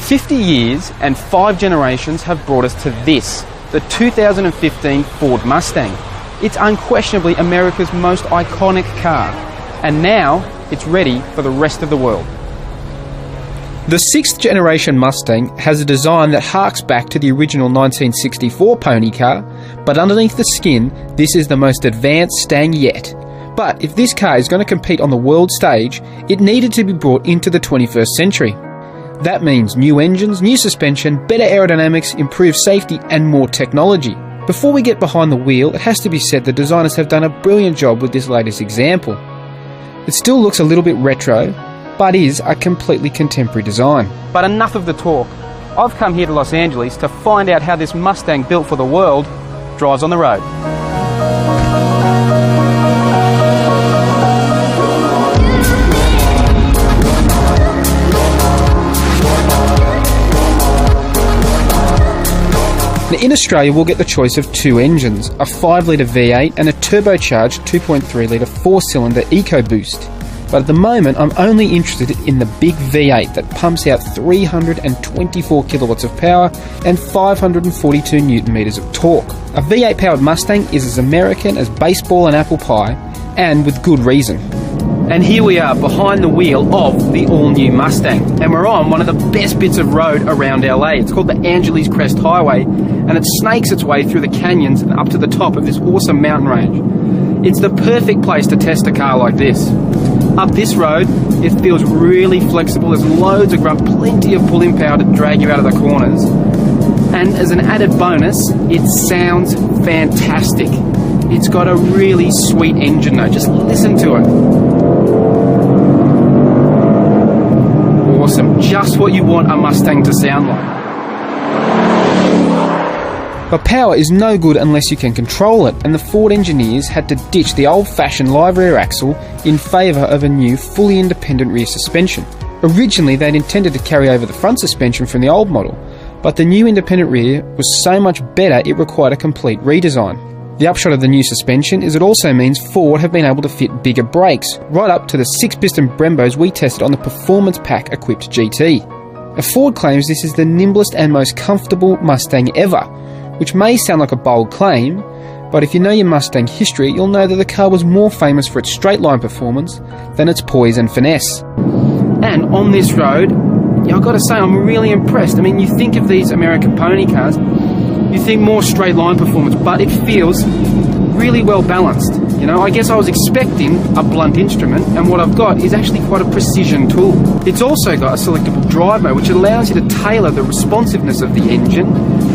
"50 years and 5 generations have brought us to this, the 2015 Ford Mustang. It's unquestionably America's most iconic car, and now it's ready for the rest of the world." The 6th generation Mustang has a design that harks back to the original 1964 pony car, but underneath the skin, this is the most advanced Stang yet. But if this car is going to compete on the world stage, it needed to be brought into the 21st century. That means new engines, new suspension, better aerodynamics, improved safety, and more technology. Before we get behind the wheel, it has to be said the designers have done a brilliant job with this latest example. It still looks a little bit retro, but is a completely contemporary design. But enough of the talk. I've come here to Los Angeles to find out how this Mustang built for the world drives on the road. Now, in Australia, we'll get the choice of 2 engines, a 5-litre V8 and a turbocharged 2.3-litre 4-cylinder Ecoboost. But at the moment, I'm only interested in the big V8 that pumps out 324 kilowatts of power and 542 newton meters of torque. A V8 powered Mustang is as American as baseball and apple pie, and with good reason. And here we are behind the wheel of the all-new Mustang, and we're on one of the best bits of road around LA. It's called the Angeles Crest Highway, and it snakes its way through the canyons and up to the top of this awesome mountain range. It's the perfect place to test a car like this. Up this road, it feels really flexible. There's loads of grunt, plenty of pulling power to drag you out of the corners. And as an added bonus, it sounds fantastic. It's got a really sweet engine though. Just listen to it. Awesome. Just what you want a Mustang to sound like. But power is no good unless you can control it, and the Ford engineers had to ditch the old-fashioned live rear axle in favour of a new, fully independent rear suspension. Originally, they'd intended to carry over the front suspension from the old model, but the new independent rear was so much better it required a complete redesign. The upshot of the new suspension is it also means Ford have been able to fit bigger brakes, right up to the 6-piston Brembos we tested on the Performance Pack equipped GT. Ford claims this is the nimblest and most comfortable Mustang ever, which may sound like a bold claim, but if you know your Mustang history, you'll know that the car was more famous for its straight-line performance than its poise and finesse. And on this road, I've got to say, I'm really impressed. I mean, you think of these American pony cars, you think more straight-line performance, but it feels really well balanced. You know, I guess I was expecting a blunt instrument, and what I've got is actually quite a precision tool. It's also got a selectable drive mode, which allows you to tailor the responsiveness of the engine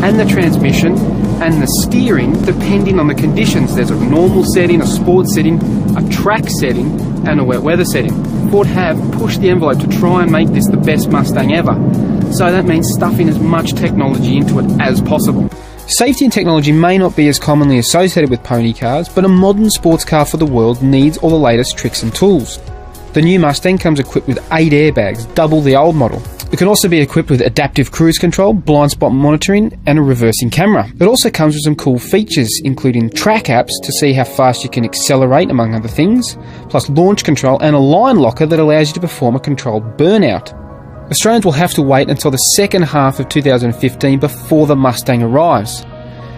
and the transmission and the steering depending on the conditions. There's a normal setting, a sport setting, a track setting, and a wet weather setting. Ford have pushed the envelope to try and make this the best Mustang ever. So that means stuffing as much technology into it as possible. Safety and technology may not be as commonly associated with pony cars, but a modern sports car for the world needs all the latest tricks and tools. The new Mustang comes equipped with 8 airbags, double the old model. It can also be equipped with adaptive cruise control, blind spot monitoring, and a reversing camera. It also comes with some cool features, including track apps to see how fast you can accelerate, among other things, plus launch control and a line locker that allows you to perform a controlled burnout. Australians will have to wait until the second half of 2015 before the Mustang arrives.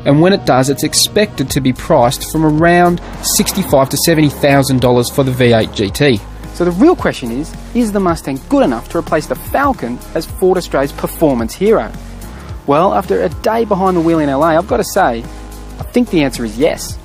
And when it does, it's expected to be priced from around $65,000 to $70,000 for the V8 GT. So the real question is the Mustang good enough to replace the Falcon as Ford Australia's performance hero? Well, after a day behind the wheel in LA, I've got to say, I think the answer is yes.